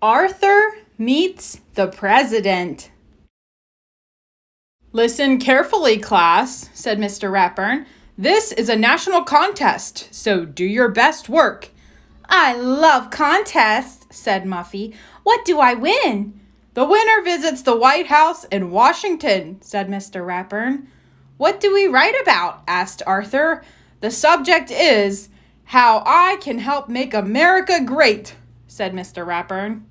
Arthur meets the president. Listen carefully, class, said Mr. Ratburn. This is a national contest, so do your best work. I love contests, said Muffy. What do I win? The winner visits the White House in Washington, said Mr. Ratburn. What do we write about? Asked Arthur. The subject is How I Can Help Make America Great, said Mr. Ratburn.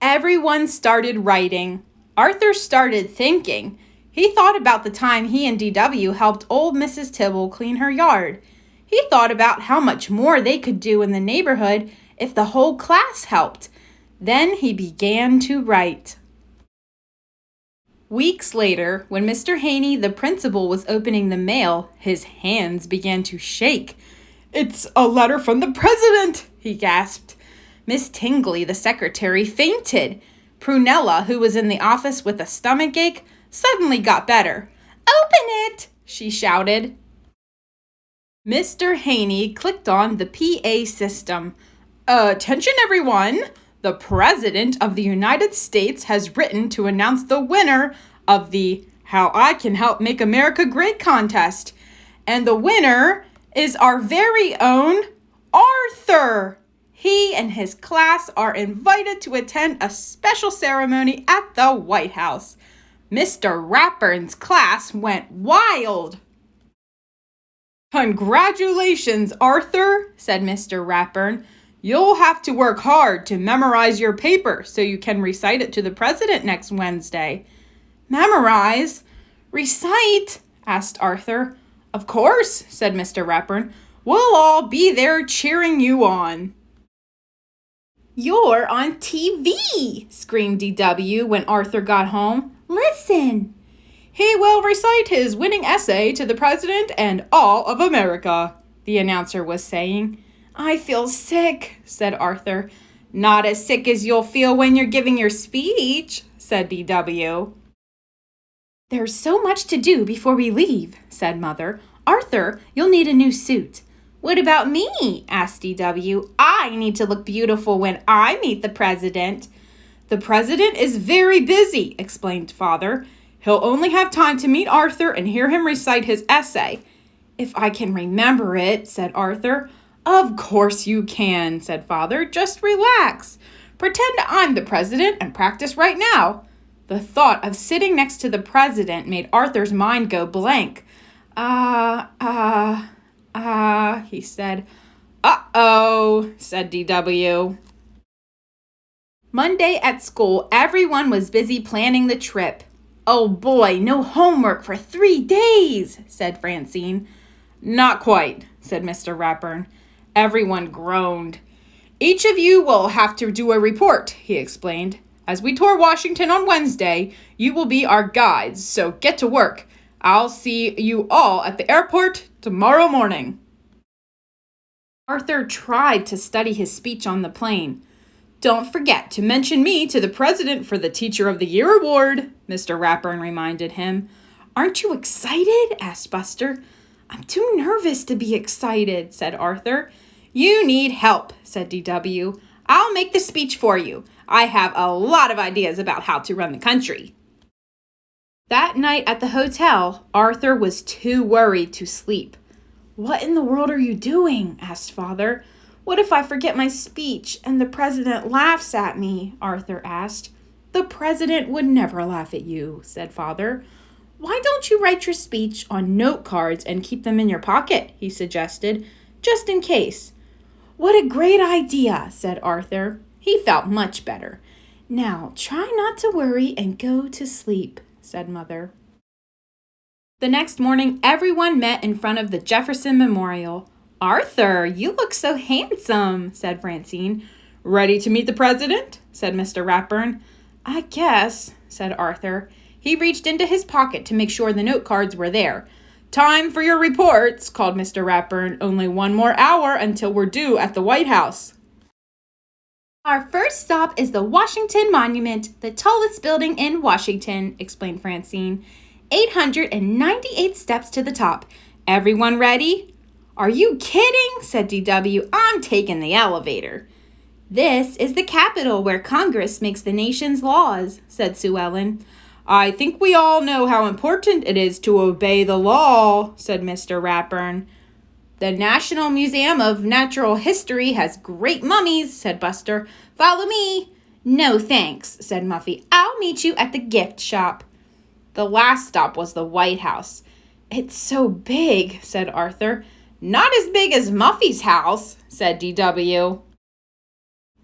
Everyone started writing. Arthur started thinking. He thought about the time he and D.W. helped old Mrs. Tibble clean her yard. He thought about how much more they could do in the neighborhood if the whole class helped. Then he began to write. Weeks later, when Mr. Haney, the principal, was opening the mail, his hands began to shake. "It's a letter from the president," he gasped. Miss Tingley, the secretary, fainted. Prunella, who was in the office with a stomachache, suddenly got better. "Open it!" she shouted. Mr. Haney clicked on the PA system. "Attention, everyone! The President of the United States has written to announce the winner of the How I Can Help Make America Great contest. And the winner is our very own Arthur. He and his class are invited to attend a special ceremony at the White House." Mr. Ratburn's class went wild. "Congratulations, Arthur," said Mr. Ratburn. "You'll have to work hard to memorize your paper so you can recite it to the president next Wednesday." "Memorize? Recite?" asked Arthur. "Of course," said Mr. Ratburn. "We'll all be there cheering you on." "You're on TV!" screamed D.W. when Arthur got home. "Listen!" "He will recite his winning essay to the president and all of America," the announcer was saying. "I feel sick," said Arthur. "Not as sick as you'll feel when you're giving your speech," said D.W. "There's so much to do before we leave," said Mother. "Arthur, you'll need a new suit." "What about me?" asked D.W. "I need to look beautiful when I meet the president." "The president is very busy," explained Father. "He'll only have time to meet Arthur and hear him recite his essay." "If I can remember it," said Arthur. "Of course you can," said Father. "Just relax. Pretend I'm the president and practice right now." The thought of sitting next to the president made Arthur's mind go blank. He said. "Uh-oh," said D.W. Monday at school, everyone was busy planning the trip. "Oh boy, no homework for 3 days," said Francine. "Not quite," said Mr. Ratburn. Everyone groaned. "Each of you will have to do a report," he explained. "As we tour Washington on Wednesday, you will be our guides, so get to work. I'll see you all at the airport tomorrow morning." Arthur tried to study his speech on the plane. "Don't forget to mention me to the president for the Teacher of the Year award," Mr. Ratburn reminded him. "Aren't you excited?" asked Buster. "I'm too nervous to be excited," said Arthur. "You need help," said D.W. "I'll make the speech for you. I have a lot of ideas about how to run the country." That night at the hotel, Arthur was too worried to sleep. "What in the world are you doing?" asked Father. "What if I forget my speech and the president laughs at me?" Arthur asked. "The president would never laugh at you," said Father. "Why don't you write your speech on note cards and keep them in your pocket?" he suggested, "just in case." "What a great idea," said Arthur. He felt much better. "Now try not to worry and go to sleep," said Mother. The next morning, everyone met in front of the Jefferson Memorial. "Arthur, you look so handsome," said Francine. "Ready to meet the president?" said Mr. Ratburn. "I guess," said Arthur. He reached into his pocket to make sure the note cards were there. "Time for your reports," called Mr. Ratburn. "Only 1 more hour until we're due at the White House." "Our first stop is the Washington Monument, the tallest building in Washington," explained Francine. 898 steps to the top. Everyone ready?" "Are you kidding?" said D.W. "I'm taking the elevator." This is the Capitol where Congress makes the nation's laws, said Sue Ellen. I think we all know how important it is to obey the law, said Mr. Ratburn. The National Museum of Natural History has great mummies, said Buster. Follow me. No thanks, said Muffy. I'll meet you at the gift shop. The last stop was the White House. It's so big, said Arthur. Not as big as Muffy's house, said DW.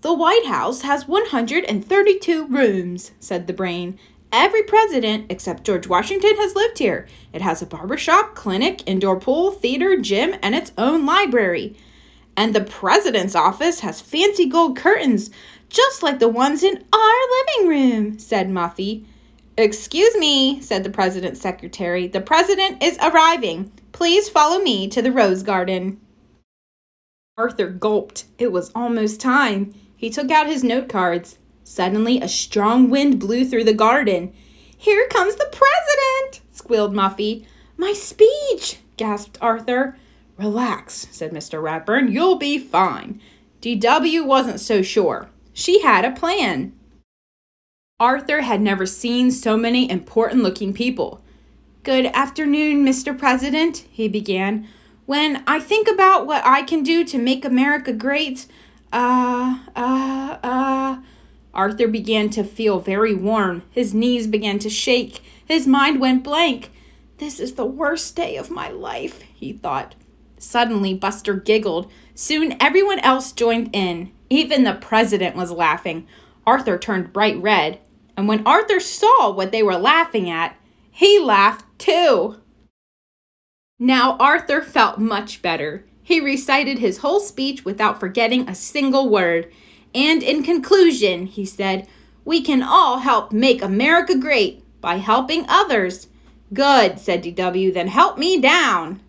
The White House has 132 rooms, said the Brain. Every president except George Washington has lived here. It has a barbershop, clinic, indoor pool, theater, gym, and its own library. And the president's office has fancy gold curtains, just like the ones in our living room, said Muffy. Excuse me, said the president's secretary. The president is arriving. Please follow me to the rose garden. Arthur gulped. It was almost time. He took out his note cards. Suddenly, a strong wind blew through the garden. Here comes the president, squealed Muffy. My speech, gasped Arthur. Relax, said Mr. Ratburn. You'll be fine. DW wasn't so sure. She had a plan. Arthur had never seen so many important-looking people. Good afternoon, Mr. President, he began. When I think about what I can do to make America great, Arthur began to feel very warm. His knees began to shake. His mind went blank. This is the worst day of my life, he thought. Suddenly, Buster giggled. Soon, everyone else joined in. Even the president was laughing. Arthur turned bright red. And when Arthur saw what they were laughing at, he laughed too. Now Arthur felt much better. He recited his whole speech without forgetting a single word. And in conclusion, he said, we can all help make America great by helping others. Good, said DW, then help me down.